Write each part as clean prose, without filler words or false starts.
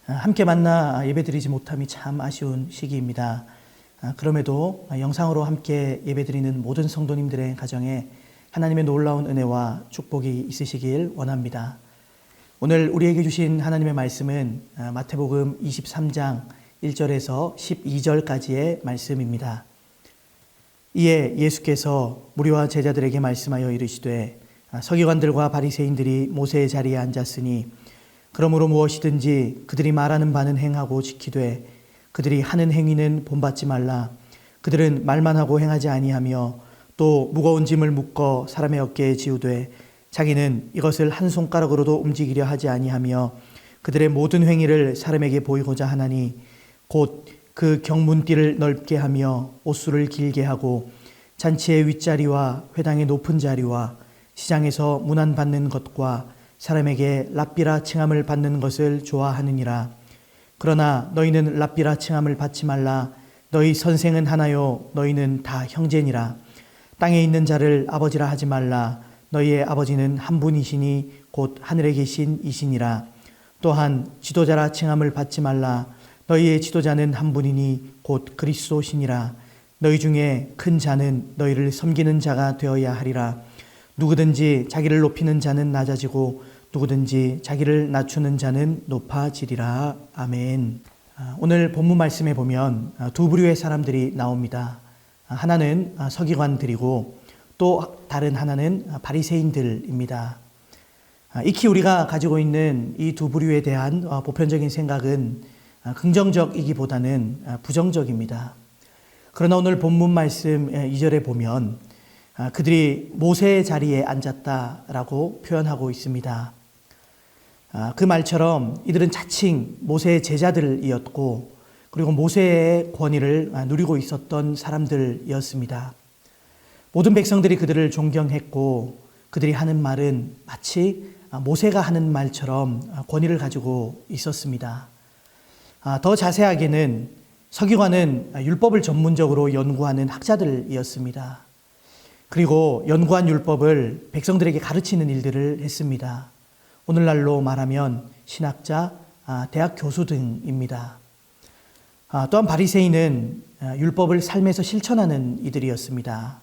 함께 만나 예배드리지 못함이 참 아쉬운 시기입니다. 그럼에도 영상으로 함께 예배드리는 모든 성도님들의 가정에 하나님의 놀라운 은혜와 축복이 있으시길 원합니다. 오늘 우리에게 주신 하나님의 말씀은 마태복음 23장 1절에서 12절까지의 말씀입니다. 이에 예수께서 무리와 제자들에게 말씀하여 이르시되 서기관들과 바리새인들이 모세의 자리에 앉았으니 그러므로 무엇이든지 그들이 말하는 바는 행하고 지키되 그들이 하는 행위는 본받지 말라. 그들은 말만 하고 행하지 아니하며 또 무거운 짐을 묶어 사람의 어깨에 지우되 자기는 이것을 한 손가락으로도 움직이려 하지 아니하며 그들의 모든 행위를 사람에게 보이고자 하나니 곧 그 경문띠를 넓게 하며 옷수를 길게 하고 잔치의 윗자리와 회당의 높은 자리와 시장에서 문안받는 것과 사람에게 랍비라 칭함을 받는 것을 좋아하느니라. 그러나 너희는 랍비라 칭함을 받지 말라. 너희 선생은 하나요 너희는 다 형제니라. 땅에 있는 자를 아버지라 하지 말라. 너희의 아버지는 한 분이시니 곧 하늘에 계신 이시니라. 또한 지도자라 칭함을 받지 말라. 너희의 지도자는 한 분이니 곧 그리스도시니라. 너희 중에 큰 자는 너희를 섬기는 자가 되어야 하리라. 누구든지 자기를 높이는 자는 낮아지고 누구든지 자기를 낮추는 자는 높아지리라. 아멘. 오늘 본문 말씀에 보면 두 부류의 사람들이 나옵니다. 하나는 서기관들이고 또 다른 하나는 바리새인들입니다. 익히 우리가 가지고 있는 이 두 부류에 대한 보편적인 생각은 긍정적이기보다는 부정적입니다. 그러나 오늘 본문 말씀 2절에 보면 그들이 모세의 자리에 앉았다라고 표현하고 있습니다. 그 말처럼 이들은 자칭 모세의 제자들이었고 그리고 모세의 권위를 누리고 있었던 사람들이었습니다. 모든 백성들이 그들을 존경했고 그들이 하는 말은 마치 모세가 하는 말처럼 권위를 가지고 있었습니다. 더 자세하게는 서기관은 율법을 전문적으로 연구하는 학자들이었습니다. 그리고 연구한 율법을 백성들에게 가르치는 일들을 했습니다. 오늘날로 말하면 신학자, 대학 교수 등입니다. 또한 바리새인은 율법을 삶에서 실천하는 이들이었습니다.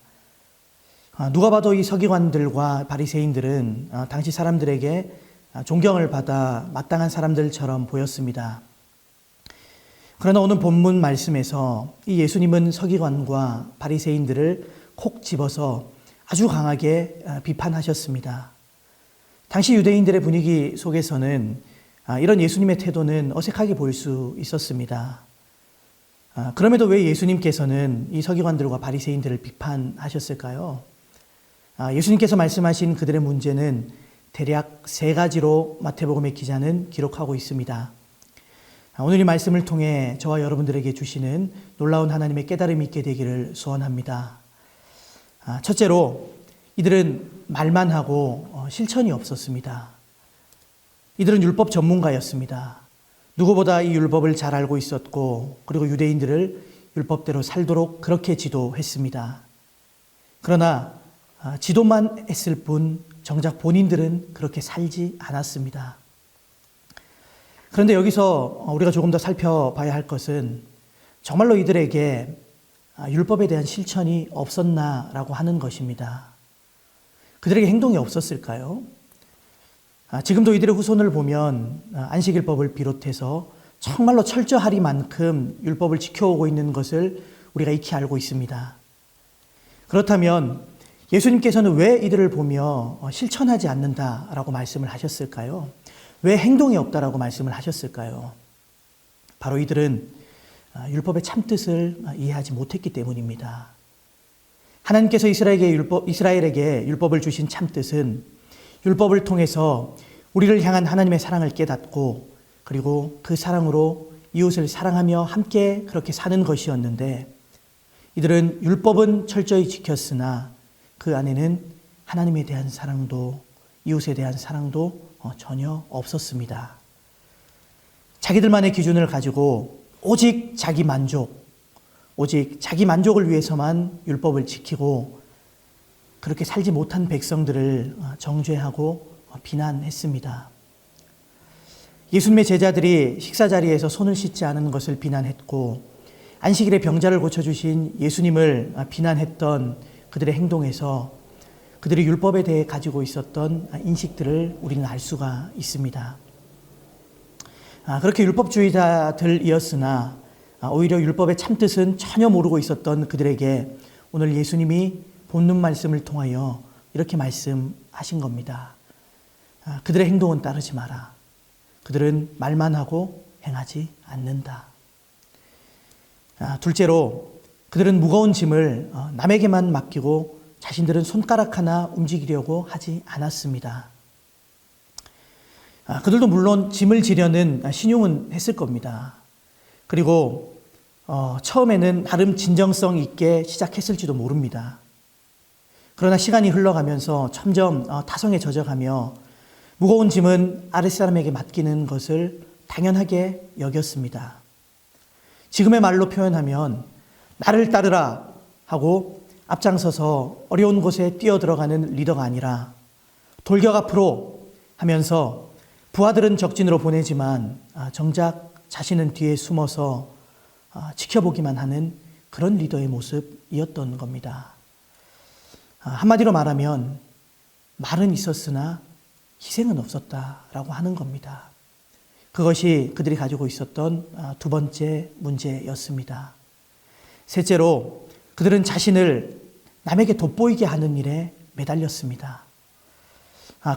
누가 봐도 이 서기관들과 바리새인들은 당시 사람들에게 존경을 받아 마땅한 사람들처럼 보였습니다. 그러나 오늘 본문 말씀에서 이 예수님은 서기관과 바리새인들을 콕 집어서 아주 강하게 비판하셨습니다. 당시 유대인들의 분위기 속에서는 이런 예수님의 태도는 어색하게 보일 수 있었습니다. 그럼에도 왜 예수님께서는 이 서기관들과 바리새인들을 비판하셨을까요? 예수님께서 말씀하신 그들의 문제는 대략 세 가지로 마태복음의 기자는 기록하고 있습니다. 오늘 이 말씀을 통해 저와 여러분들에게 주시는 놀라운 하나님의 깨달음이 있게 되기를 소원합니다. 첫째로 이들은 말만 하고 실천이 없었습니다. 이들은 율법 전문가였습니다. 누구보다 이 율법을 잘 알고 있었고 그리고 유대인들을 율법대로 살도록 그렇게 지도했습니다. 그러나 지도만 했을 뿐 정작 본인들은 그렇게 살지 않았습니다. 그런데 여기서 우리가 조금 더 살펴봐야 할 것은 정말로 이들에게 율법에 대한 실천이 없었나라고 하는 것입니다. 그들에게 행동이 없었을까요? 지금도 이들의 후손을 보면 안식일법을 비롯해서 정말로 철저하리만큼 율법을 지켜오고 있는 것을 우리가 익히 알고 있습니다. 그렇다면 예수님께서는 왜 이들을 보며 실천하지 않는다라고 말씀을 하셨을까요? 왜 행동이 없다라고 말씀을 하셨을까요? 바로 이들은 율법의 참뜻을 이해하지 못했기 때문입니다. 하나님께서 이스라엘에게 율법을 주신 참뜻은 율법을 통해서 우리를 향한 하나님의 사랑을 깨닫고 그리고 그 사랑으로 이웃을 사랑하며 함께 그렇게 사는 것이었는데 이들은 율법은 철저히 지켰으나 그 안에는 하나님에 대한 사랑도 이웃에 대한 사랑도 전혀 없었습니다. 자기들만의 기준을 가지고 오직 자기 만족을 위해서만 율법을 지키고 그렇게 살지 못한 백성들을 정죄하고 비난했습니다. 예수님의 제자들이 식사 자리에서 손을 씻지 않은 것을 비난했고 안식일에 병자를 고쳐주신 예수님을 비난했던 그들의 행동에서 그들이 율법에 대해 가지고 있었던 인식들을 우리는 알 수가 있습니다. 그렇게 율법주의자들이었으나 오히려 율법의 참뜻은 전혀 모르고 있었던 그들에게 오늘 예수님이 본문 말씀을 통하여 이렇게 말씀하신 겁니다. 그들의 행동은 따르지 마라. 그들은 말만 하고 행하지 않는다. 둘째로 그들은 무거운 짐을 남에게만 맡기고 자신들은 손가락 하나 움직이려고 하지 않았습니다. 그들도 물론 짐을 지려는 신용은 했을 겁니다. 그리고 처음에는 나름 진정성 있게 시작했을지도 모릅니다. 그러나 시간이 흘러가면서 점점 타성에 젖어가며 무거운 짐은 아랫사람에게 맡기는 것을 당연하게 여겼습니다. 지금의 말로 표현하면 나를 따르라 하고 앞장서서 어려운 곳에 뛰어들어가는 리더가 아니라 돌격 앞으로 하면서 부하들은 적진으로 보내지만 정작 자신은 뒤에 숨어서 지켜보기만 하는 그런 리더의 모습이었던 겁니다. 한마디로 말하면 말은 있었으나 희생은 없었다라고 하는 겁니다. 그것이 그들이 가지고 있었던 두 번째 문제였습니다. 셋째로 그들은 자신을 남에게 돋보이게 하는 일에 매달렸습니다.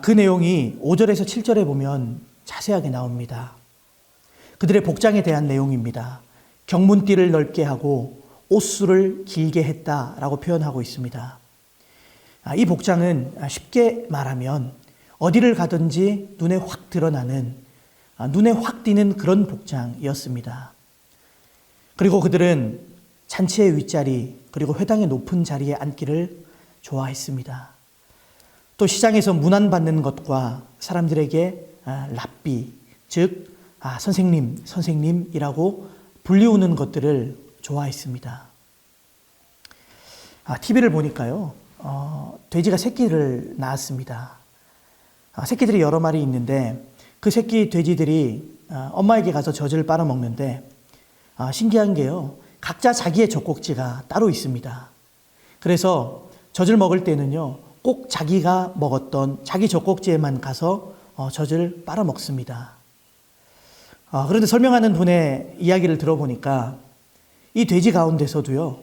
그 내용이 5절에서 7절에 보면 자세하게 나옵니다. 그들의 복장에 대한 내용입니다. 경문띠를 넓게 하고 옷수를 길게 했다라고 표현하고 있습니다. 이 복장은 쉽게 말하면 어디를 가든지 눈에 확 드러나는, 눈에 확 띄는 그런 복장이었습니다. 그리고 그들은 잔치의 윗자리 그리고 회당의 높은 자리에 앉기를 좋아했습니다. 또 시장에서 문안받는 것과 사람들에게 랍비, 즉 선생님이라고 불리우는 것들을 좋아했습니다. TV를 보니까요, 돼지가 새끼를 낳았습니다. 새끼들이 여러 마리 있는데 그 새끼 돼지들이 엄마에게 가서 젖을 빨아먹는데 신기한 게요, 각자 자기의 젖꼭지가 따로 있습니다. 그래서 젖을 먹을 때는요, 꼭 자기가 먹었던 자기 젖꼭지에만 가서 젖을 빨아먹습니다. 그런데 설명하는 분의 이야기를 들어보니까 이 돼지 가운데서도요,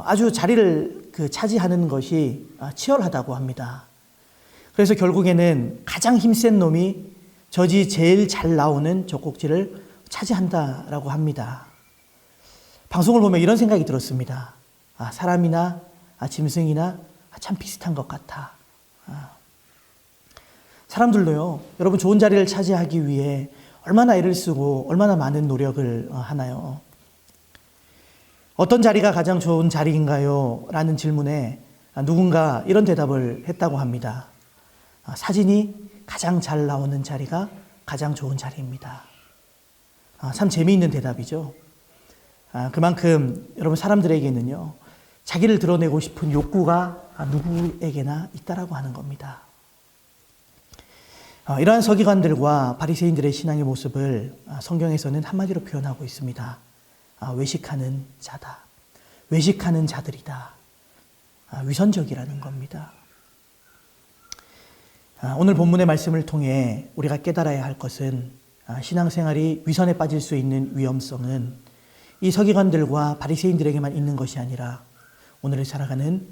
아주 자리를 차지하는 것이 치열하다고 합니다. 그래서 결국에는 가장 힘센 놈이 젖이 제일 잘 나오는 젖꼭지를 차지한다라고 합니다. 방송을 보면 이런 생각이 들었습니다. 사람이나 짐승이나 참 비슷한 것 같아. 사람들도요, 여러분 좋은 자리를 차지하기 위해 얼마나 애를 쓰고 얼마나 많은 노력을 하나요? 어떤 자리가 가장 좋은 자리인가요? 라는 질문에 누군가 이런 대답을 했다고 합니다. 사진이 가장 잘 나오는 자리가 가장 좋은 자리입니다. 참 재미있는 대답이죠. 그만큼 여러분 사람들에게는요, 자기를 드러내고 싶은 욕구가 누구에게나 있다라고 하는 겁니다. 이러한 서기관들과 바리새인들의 신앙의 모습을 성경에서는 한마디로 표현하고 있습니다. 외식하는 자다. 외식하는 자들이다. 위선적이라는 겁니다. 오늘 본문의 말씀을 통해 우리가 깨달아야 할 것은 신앙생활이 위선에 빠질 수 있는 위험성은 이 서기관들과 바리새인들에게만 있는 것이 아니라 오늘을 살아가는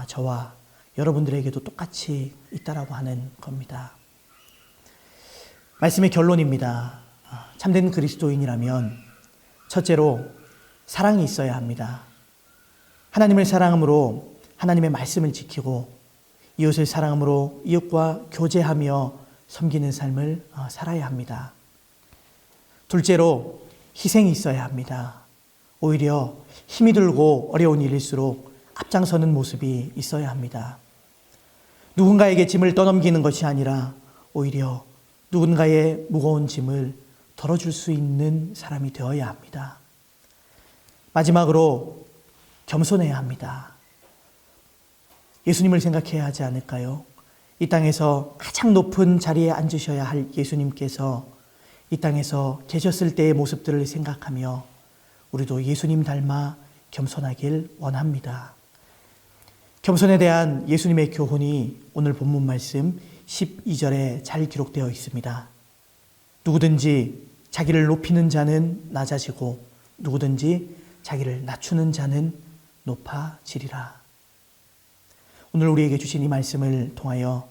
저와 여러분들에게도 똑같이 있다라고 하는 겁니다. 말씀의 결론입니다. 참된 그리스도인이라면 첫째로 사랑이 있어야 합니다. 하나님을 사랑함으로 하나님의 말씀을 지키고 이웃을 사랑함으로 이웃과 교제하며 섬기는 삶을 살아야 합니다. 둘째로 희생이 있어야 합니다. 오히려 힘이 들고 어려운 일일수록 앞장서는 모습이 있어야 합니다. 누군가에게 짐을 떠넘기는 것이 아니라 오히려 누군가의 무거운 짐을 덜어줄 수 있는 사람이 되어야 합니다. 마지막으로 겸손해야 합니다. 예수님을 생각해야 하지 않을까요? 이 땅에서 가장 높은 자리에 앉으셔야 할 예수님께서 이 땅에서 계셨을 때의 모습들을 생각하며 우리도 예수님 닮아 겸손하길 원합니다. 겸손에 대한 예수님의 교훈이 오늘 본문 말씀 12절에 잘 기록되어 있습니다. 누구든지 자기를 높이는 자는 낮아지고 누구든지 자기를 낮추는 자는 높아지리라. 오늘 우리에게 주신 이 말씀을 통하여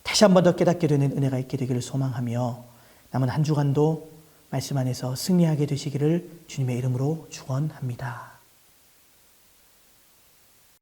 다시 한 번 더 깨닫게 되는 은혜가 있게 되기를 소망하며 남은 한 주간도 말씀 안에서 승리하게 되시기를 주님의 이름으로 축원합니다.